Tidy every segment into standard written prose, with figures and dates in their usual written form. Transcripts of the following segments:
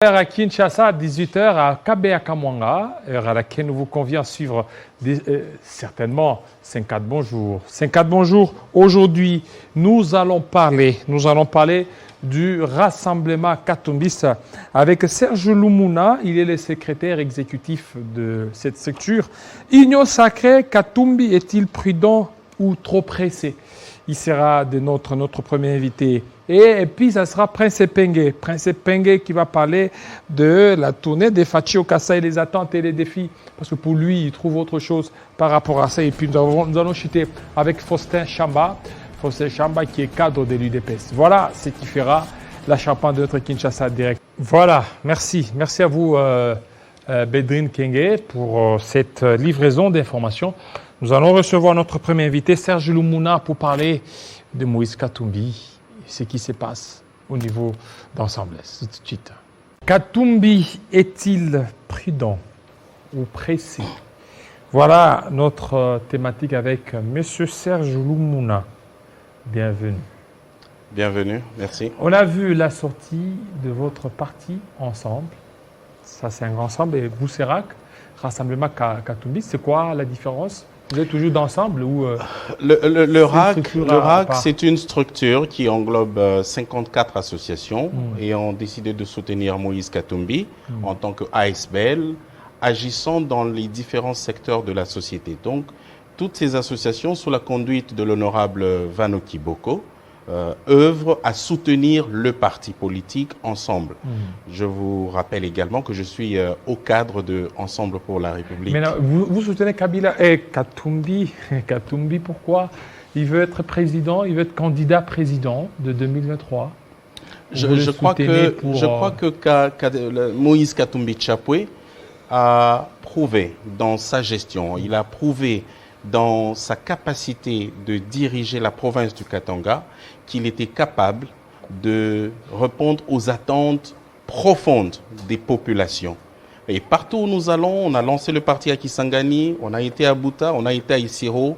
À Kinshasa, à 18 h, à Kabea Kamwanga, heure à laquelle nous vous convions à suivre certainement 54 bonjours. 54 bonjours. Aujourd'hui, nous allons parler du rassemblement Katumbis avec Serge Lumuna. Il est le secrétaire exécutif de cette structure. Union sacrée, Katumbi est-il prudent ou trop pressé? Il sera de notre premier invité. Et puis, ça sera Prince Pengue. Prince Pengue qui va parler de la tournée des Fachi Okasa et les attentes et les défis. Parce que pour lui, il trouve autre chose par rapport à ça. Et puis, nous allons chuter avec Faustin Chamba. Faustin Chamba qui est cadre de l'UDPS. Voilà ce qui fera la charpente de notre Kinshasa direct. Voilà, merci. Merci à vous, Bedrine Kenge, pour cette livraison d'informations. Nous allons recevoir notre premier invité, Serge Lumuna, pour parler de Moïse Katumbi. Ce qui se passe au niveau d'ensemble. Tout de suite. Katumbi est-il prudent ou pressé? Voilà notre thématique avec M. Serge Lumuna. Bienvenue. Bienvenue, merci. On a vu la sortie de votre parti Ensemble. Ça, c'est un grand ensemble. Et Bousserac, Rassemblement Katumbi, c'est quoi la différence? Vous êtes toujours d'ensemble ou le RAC, c'est une structure qui englobe 54 associations et ont décidé de soutenir Moïse Katumbi en tant qu'ASBL, agissant dans les différents secteurs de la société. Donc, toutes ces associations, sous la conduite de l'honorable Vano Kiboko, œuvrent à soutenir le parti politique Ensemble. Je vous rappelle également que je suis au cadre de Ensemble pour la République. Mais vous soutenez Kabila et Katumbi. Katumbi, pourquoi? Il veut être président, il veut être candidat président de 2023. Je crois que Moïse Katumbi Tchapwe a prouvé dans sa gestion, il a prouvé dans sa capacité de diriger la province du Katanga qu'il était capable de répondre aux attentes profondes des populations. Et partout où nous allons, on a lancé le parti à Kisangani, on a été à Buta, on a été à Isiro,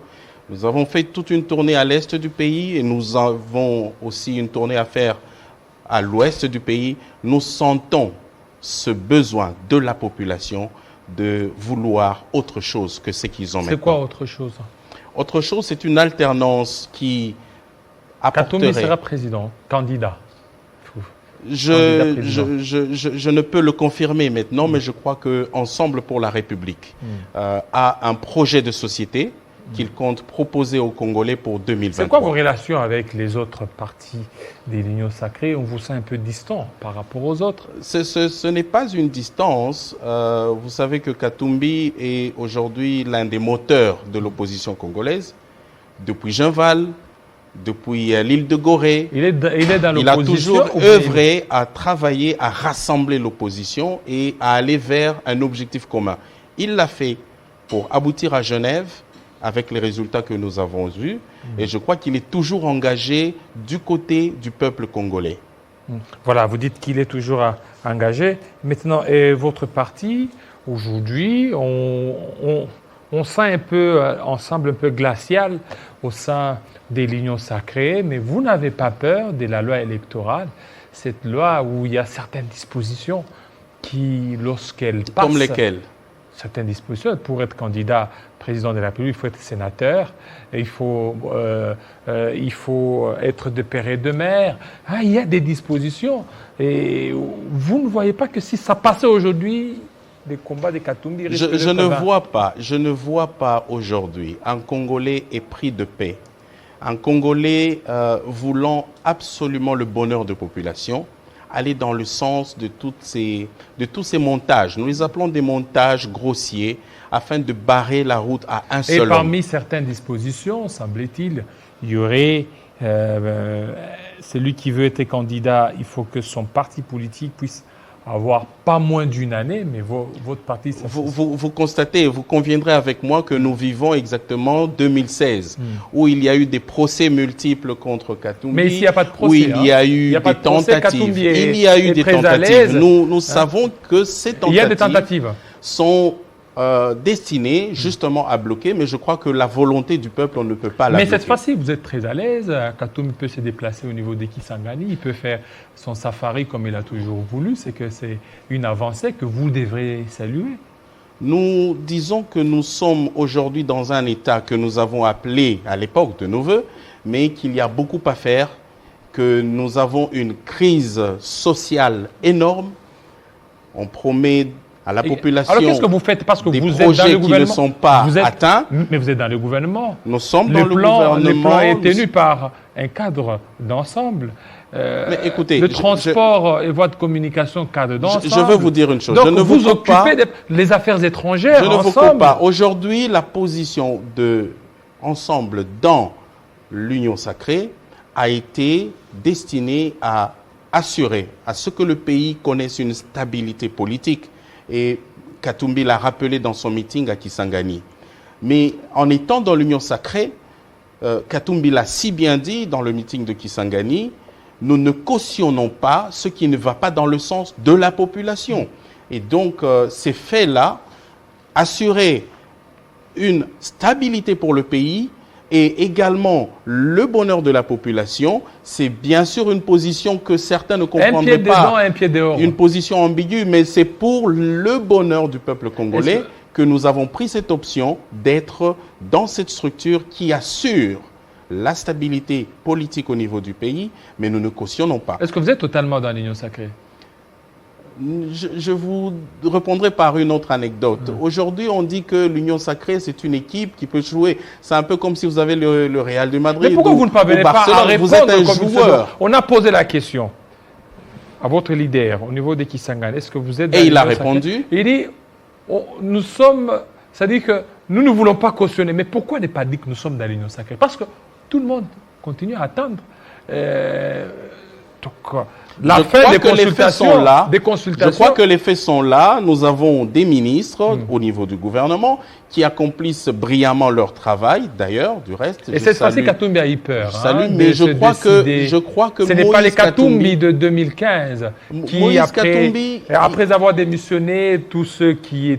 nous avons fait toute une tournée à l'est du pays et nous avons aussi une tournée à faire à l'ouest du pays. Nous sentons ce besoin de la population de vouloir autre chose que ce qu'ils ont maintenant. C'est quoi autre chose? Autre chose, c'est une alternance qui apporterait... Katumbi sera président, candidat. Je ne peux le confirmer maintenant, mais je crois que Ensemble pour la République a un projet de société qu'il compte proposer aux Congolais pour 2023. C'est quoi vos relations avec les autres partis des l'Union sacrée? On vous sent un peu distant par rapport aux autres. Ce n'est pas une distance. Vous savez que Katumbi est aujourd'hui l'un des moteurs de l'opposition congolaise. Depuis Genval, depuis l'île de Gorée, il est dans l'opposition. Il a toujours œuvré à travailler, à rassembler l'opposition et à aller vers un objectif commun. Il l'a fait pour aboutir à Genève, avec les résultats que nous avons eus. Et je crois qu'il est toujours engagé du côté du peuple congolais. Voilà, vous dites qu'il est toujours engagé. Maintenant, et votre parti, aujourd'hui, on sent un peu, Ensemble un peu glacial au sein des l'Union sacrée, mais vous n'avez pas peur de la loi électorale, cette loi où il y a certaines dispositions qui, lorsqu'elles passent... Comme lesquelles? Certaines dispositions. Pour être candidat président de la République, il faut être sénateur, il faut être de père et de mère. Il y a des dispositions. Et vous ne voyez pas que si ça passait aujourd'hui, les combats des Katumbi risquent je ne vois pas aujourd'hui un Congolais épris de paix, un Congolais voulant absolument le bonheur de population, aller dans le sens de tous ces montages. Nous les appelons des montages grossiers afin de barrer la route à un seul homme. Et parmi certaines dispositions, semble-t-il, il y aurait celui qui veut être candidat, il faut que son parti politique puisse avoir pas moins d'une année, mais votre parti... Vous constatez, vous conviendrez avec moi que nous vivons exactement 2016, où il y a eu des procès multiples contre Katumbi. Mais ici, il n'y a pas de procès. Où il y a eu des tentatives. Il y a eu des tentatives. Nous savons que ces tentatives sont destiné justement à bloquer, mais je crois que la volonté du peuple, on ne peut pas la Mais bloquer. cette fois-ci, vous êtes très à l'aise. Katumbi peut se déplacer au niveau des Kisangani, il peut faire son safari comme il a toujours voulu. C'est que c'est une avancée que vous devrez saluer. Nous disons que nous sommes aujourd'hui dans un état que nous avons appelé à l'époque de nos voeux, mais qu'il y a beaucoup à faire, que nous avons une crise sociale énorme. On promet à la population Alors qu'est-ce que vous faites? Parce que des vous êtes dans le projets qui gouvernement. ne sont pas atteints. Mais vous êtes dans le gouvernement. Nous sommes dans Le le plan gouvernement. est tenu par un cadre d'ensemble. Mais écoutez, le transport et voies de communication, cadre d'ensemble. Je veux vous dire une chose. Donc je ne vous occupez occupez les affaires étrangères Je ne vous ensemble. coupe pas. Aujourd'hui, la position de Ensemble dans l'Union sacrée a été destinée à assurer à ce que le pays connaisse une stabilité politique. Et Katumbi l'a rappelé dans son meeting à Kisangani. Mais en étant dans l'Union sacrée, Katumbi l'a si bien dit dans le meeting de Kisangani, nous ne cautionnons pas ce qui ne va pas dans le sens de la population. Et donc, ces faits-là, assurer une stabilité pour le pays et également le bonheur de la population, c'est bien sûr une position que certains ne comprendraient un pied pas. dedans, un pied dehors. Une position ambiguë, mais c'est pour le bonheur du peuple congolais que nous avons pris cette option d'être dans cette structure qui assure la stabilité politique au niveau du pays, mais nous ne cautionnons pas. Est-ce que vous êtes totalement dans l'Union sacrée? Je vous répondrai par une autre anecdote. Aujourd'hui, on dit que l'Union sacrée, c'est une équipe qui peut jouer. C'est un peu comme si vous avez le Real de Madrid. Mais pourquoi vous ne parvenez pas à répondre vous êtes un comme joueur. On a posé la question à votre leader au niveau des Kisangani. Est-ce que vous êtes dans Et il a l'Union sacrée? répondu. Il dit, nous sommes, c'est-à-dire que nous ne voulons pas cautionner. Mais pourquoi ne pas dire que nous sommes dans l'Union sacrée? Parce que tout le monde continue à attendre. Donc, la fin des consultations, Je crois que les faits sont là. Nous avons des ministres au niveau du gouvernement qui accomplissent brillamment leur travail, d'ailleurs, du reste. Et cette fois-ci, Katumbi a eu peur. Mais je crois que ce n'est pas les Katumbi de 2015 qui, après avoir démissionné, tous ceux qui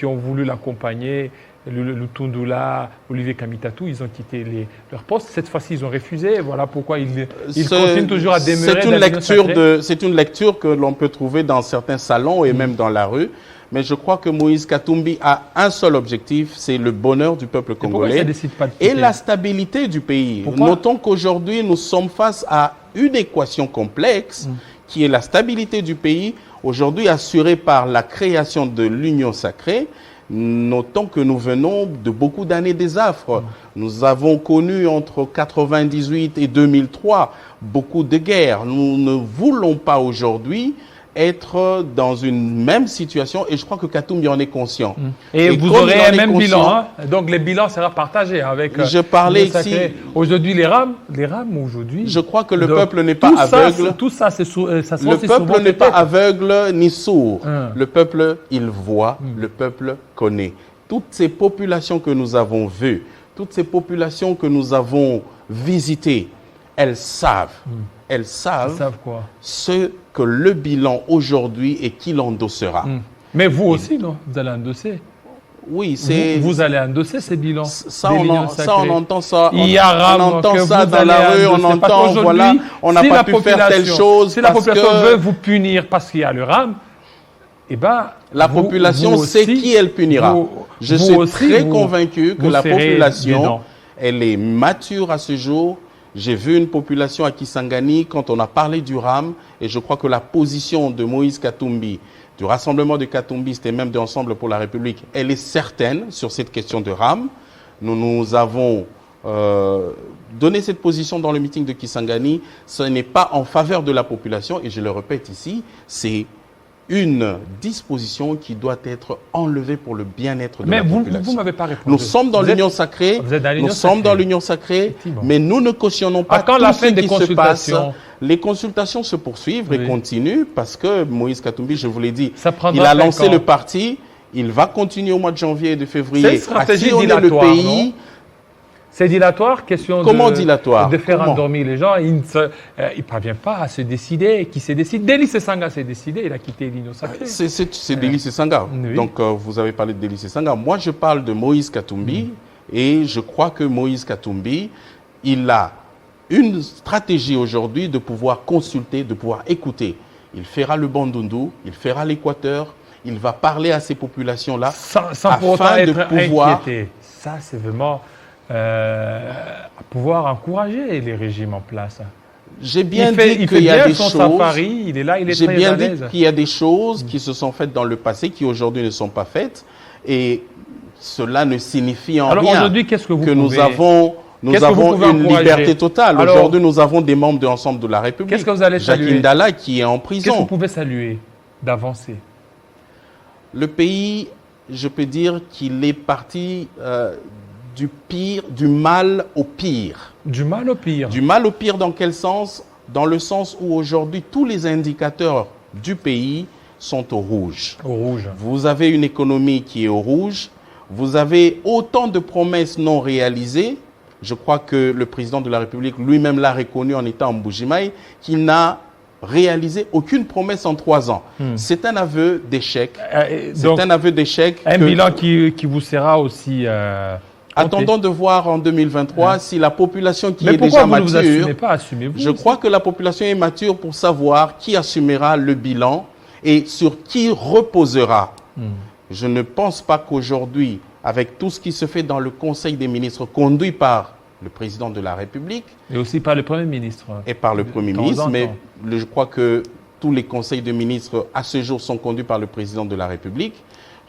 ont voulu l'accompagner, le Tundula, Olivier Kamitatou, ils ont quitté leur poste. Cette fois-ci, ils ont refusé. Voilà pourquoi ils continuent toujours à demeurer. C'est une lecture que l'on peut trouver dans certains salons et même dans la rue. Mais je crois que Moïse Katumbi a un seul objectif, c'est le bonheur du peuple congolais et la stabilité du pays. Notons qu'aujourd'hui, nous sommes face à une équation complexe qui est la stabilité du pays, aujourd'hui assurée par la création de l'Union sacrée. Notons que nous venons de beaucoup d'années désastres. Nous avons connu entre 1998 et 2003 beaucoup de guerres. Nous ne voulons pas aujourd'hui être dans une même situation et je crois que Katumbi en est conscient. Et vous aurez un même bilan, hein? Donc le bilan sera partagé avec... Je parlais ici... Aujourd'hui, les rames aujourd'hui... Je crois que le peuple n'est pas aveugle. Tout ça, ça le peuple n'est pas aveugle ni sourd. Le peuple, il voit, le peuple connaît. Toutes ces populations que nous avons vues, toutes ces populations que nous avons visitées, elles savent. Elles savent quoi? Ce que le bilan aujourd'hui et qui l'endossera. Mais vous aussi, non? Vous allez endosser. Oui, c'est... Vous allez endosser ces bilans. Ça, on entend ça. Il y a on entend ça dans la rue, on entend, voilà, on n'a pas pu faire telle chose. Si la population veut vous punir parce qu'il y a le RAM, eh ben, la population sait qui elle punira. Je suis très convaincu que la population, elle est mature à ce jour. J'ai vu une population à Kisangani quand on a parlé du RAM et je crois que la position de Moïse Katumbi, du rassemblement de Katumbi, et même de Ensemble pour la République, elle est certaine sur cette question de RAM. Nous avons donné cette position dans le meeting de Kisangani. Ce n'est pas en faveur de la population et je le répète ici, c'est une disposition qui doit être enlevée pour le bien-être de la population. Mais vous ne m'avez pas répondu. Nous sommes dans l'Union sacrée, mais nous ne cautionnons pas tout ce qui se passe. Les consultations se poursuivent et continuent parce que Moïse Katumbi, je vous l'ai dit, il a lancé le parti, il va continuer au mois de janvier et de février à sillonner le pays. C'est dilatoire, question Comment dilatoire? de faire Comment? endormir les gens. Il ne parvient pas à se décider. Qui s'est décidé? Délice Sanga s'est décidé, il a quitté l'Union sacrée. C'est Délice Sanga. Oui. Donc, vous avez parlé de Délice Sanga. Moi, je parle de Moïse Katumbi et je crois que Moïse Katumbi, il a une stratégie aujourd'hui de pouvoir consulter, de pouvoir écouter. Il fera le Bandundu, il fera l'Équateur, il va parler à ces populations-là Sans pour autant afin de être pouvoir... inquiété. Ça, c'est vraiment pouvoir encourager les régimes en place. J'ai bien il dit fait qu'il y a bien des son choses... safari, il est là, il est J'ai très bien à dit l'aise. qu'il y a des choses qui se sont faites dans le passé, qui aujourd'hui ne sont pas faites. Et cela ne signifie en Alors rien aujourd'hui, qu'est-ce que vous que pouvez... nous avons Qu'est-ce que vous pouvez une encourager? liberté totale. Alors, aujourd'hui, nous avons des membres de l'ensemble de la République. Qu'est-ce que vous allez Jacques saluer? Indala qui est en Qu'est-ce que vous prison. pouvez saluer d'avancer? Le pays, je peux dire qu'il est parti du pire, du mal au pire. Du mal au pire. Du mal au pire dans quel sens? Dans le sens où aujourd'hui, tous les indicateurs du pays sont au rouge. Au rouge. Vous avez une économie qui est au rouge. Vous avez autant de promesses non réalisées. Je crois que le président de la République lui-même l'a reconnu en étant en Mbujimaï, qu'il n'a réalisé aucune promesse en 3 ans. C'est un aveu d'échec. Donc, C'est un aveu d'échec. un bilan qui vous sera aussi... Attendons de voir en 2023 si la population qui Mais est pourquoi déjà vous ne vous mature... assumez pas? Assumez-vous. Je crois que la population est mature pour savoir qui assumera le bilan et sur qui reposera. Je ne pense pas qu'aujourd'hui, avec tout ce qui se fait dans le Conseil des ministres conduit par le président de la République Et aussi par le Premier ministre. et par le Premier Temps ministre, en mais temps. je crois que tous les conseils de ministres à ce jour sont conduits par le président de la République.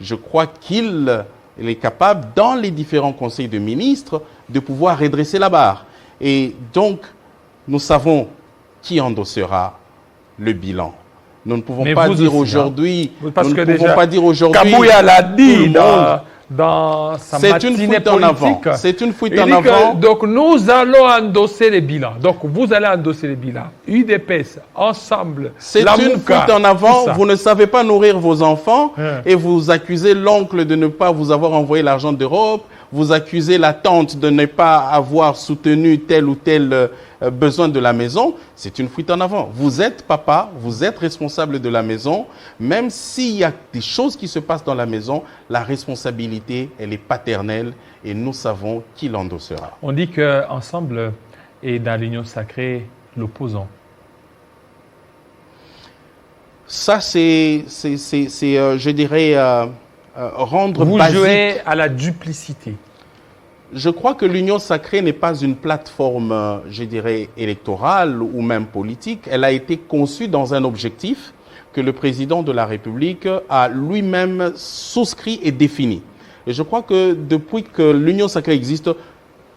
Je crois qu'il est capable, dans les différents conseils de ministres, de pouvoir redresser la barre. Et donc, nous savons qui endossera le bilan. Nous ne pouvons Mais pas vous dire aussi, aujourd'hui, Parce nous que ne pouvons déjà, pas dire aujourd'hui. Kabouya l'a tout dit le monde. dans sa C'est une matinée fuite en avant. politique. C'est une fuite Il en dit que, avant. donc nous allons endosser les bilans. Donc vous allez endosser les bilans. UDPS, ensemble, C'est la une Mouka, fuite en tout avant. ça. Vous ne savez pas nourrir vos enfants Hein. et vous accusez l'oncle de ne pas vous avoir envoyé l'argent d'Europe. Vous accusez la tante de ne pas avoir soutenu tel ou tel besoin de la maison. C'est une fuite en avant. Vous êtes papa, vous êtes responsable de la maison. Même s'il y a des choses qui se passent dans la maison, la responsabilité, elle est paternelle et nous savons qui l'endossera. On dit qu'ensemble est dans l'union sacrée l'opposant. Ça, c'est je dirais, rendre Vous basique. jouez à la duplicité. Je crois que l'Union sacrée n'est pas une plateforme, je dirais, électorale ou même politique. Elle a été conçue dans un objectif que le président de la République a lui-même souscrit et défini. Et je crois que depuis que l'Union sacrée existe,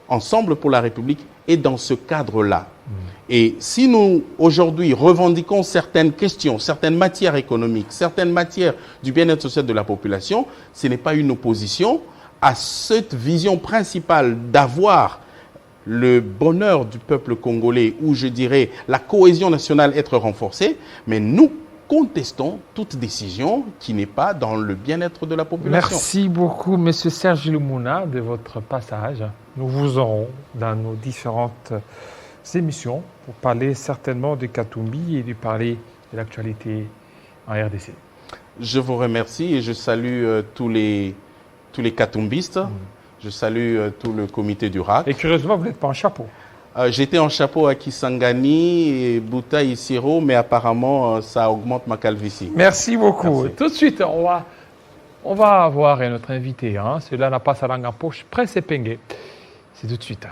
Ensemble pour la République est dans ce cadre-là. Et si nous, aujourd'hui, revendiquons certaines questions, certaines matières économiques, certaines matières du bien-être social de la population, ce n'est pas une opposition à cette vision principale d'avoir le bonheur du peuple congolais, ou je dirais la cohésion nationale être renforcée, mais nous contestons toute décision qui n'est pas dans le bien-être de la population. Merci beaucoup, M. Serge Lumuna, de votre passage. Nous vous aurons dans nos différentes émissions pour parler certainement de Katumbi et de parler de l'actualité en RDC. Je vous remercie et je salue tous les Katumbistes. Je salue tout le comité du RAC. Et curieusement, vous n'êtes pas en chapeau. J'étais en chapeau à Kisangani et Bouta et Siro, mais apparemment, ça augmente ma calvitie. Merci beaucoup. Merci. Tout de suite, on va avoir notre invité. Celui-là n'a pas sa langue en poche. Prince Epenge. C'est tout de suite.